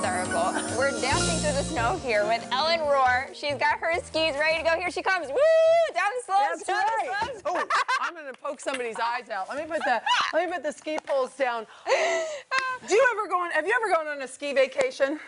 hysterical. We're dancing through the snow here with Ellen Rohr. She's got her skis ready to go. Here she comes. Woo! Down the slopes. That's right. Oh, I'm gonna poke somebody's eyes out. Let me put the ski poles down. Have you ever gone on a ski vacation?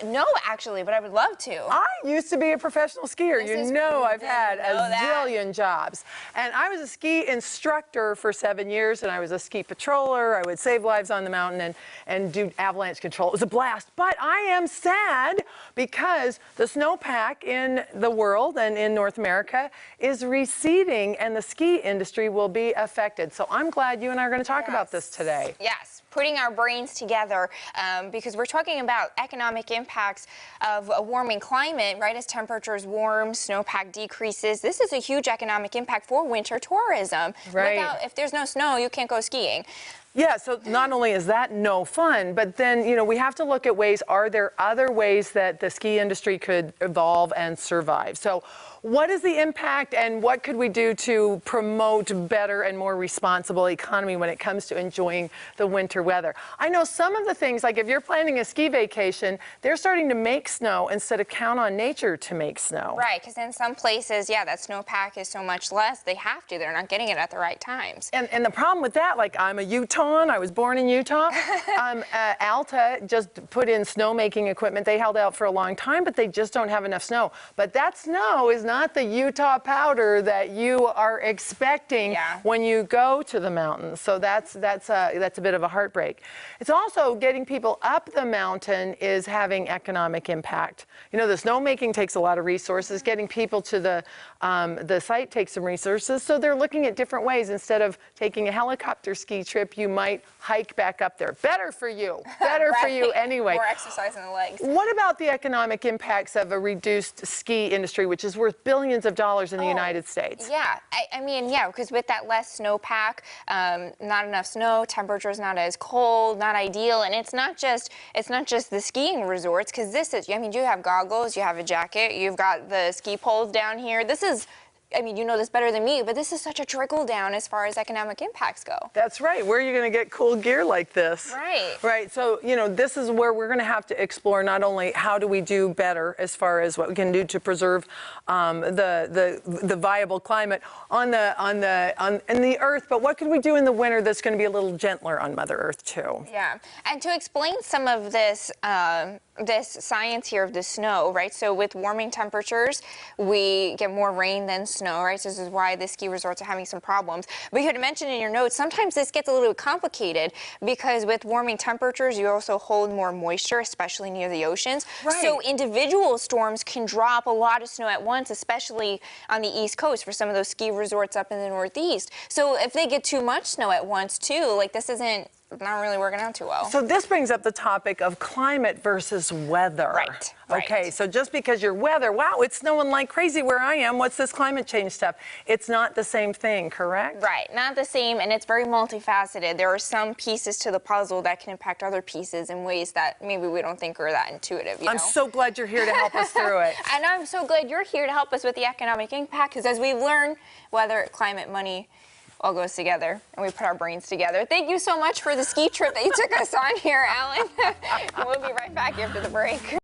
No, actually, but I would love to. I used to be a professional skier. I've had a zillion jobs. And I was a ski instructor for 7 years, and I was a ski patroller. I would save lives on the mountain and do avalanche control. It was a blast. But I am sad because the snowpack in the world and in North America is receding, and the ski industry will be affected. So I'm glad you and I are going to talk about this today. Yes, putting our brains together because we're talking about economic impacts of a warming climate, right? As temperatures warm, snowpack decreases. This is a huge economic impact for winter tourism. Right. If there's no snow, you can't go skiing. Yeah, so not only is that no fun, but then, we have to look at ways, are there other ways that the ski industry could evolve and survive? So what is the impact and what could we do to promote better and more responsible economy when it comes to enjoying the winter weather? I know some of the things, like if you're planning a ski vacation, they're starting to make snow instead of count on nature to make snow. Right, because in some places, yeah, that snowpack is so much less, they have to. They're not getting it at the right times. And the problem with that, like I'm a Utah. I was born in Utah. Alta just put in snowmaking equipment. They held out for a long time, but they just don't have enough snow. But that snow is not the Utah powder that you are expecting when you go to the mountains. So that's a bit of a heartbreak. It's also getting people up the mountain is having economic impact. The snowmaking takes a lot of resources. Getting people to the site takes some resources. So they're looking at different ways. Instead of taking a helicopter ski trip, you might hike back up there. Better for you. Better for you anyway. More exercise in the legs. What about the economic impacts of a reduced ski industry, which is worth billions of dollars in the United States? Yeah, I mean, because with that less snowpack, not enough snow, temperature's not as cold, not ideal, and it's not just the skiing resorts, because this is, you have goggles, you have a jacket, you've got the ski poles down here. This is, you know this better than me, but this is such a trickle down as far as economic impacts go. That's right. Where are you going to get cool gear like this? Right. Right. So, this is where we're going to have to explore not only how do we do better as far as what we can do to preserve the viable climate in the earth, but what can we do in the winter that's going to be a little gentler on Mother Earth too? Yeah. And to explain some of this science here of the snow, right? So with warming temperatures, we get more rain than snow, right? So this is why the ski resorts are having some problems. But you had mentioned in your notes, sometimes this gets a little complicated because with warming temperatures, you also hold more moisture, especially near the oceans. Right. So individual storms can drop a lot of snow at once, especially on the East Coast for some of those ski resorts up in the Northeast. So if they get too much snow at once too, this isn't not really working out too well. So this brings up the topic of climate versus weather. Right. Okay, so just because your weather, wow, it's snowing like crazy where I am, what's this climate change stuff? It's not the same thing, correct? Right, not the same, and it's very multifaceted. There are some pieces to the puzzle that can impact other pieces in ways that maybe we don't think are that intuitive, I'm so glad you're here to help us through it. And I'm so glad you're here to help us with the economic impact, because as we've learned, weather, climate, money, all goes together, and we put our brains together. Thank you so much for the ski trip that you took us on here, Alan. We'll be right back after the break.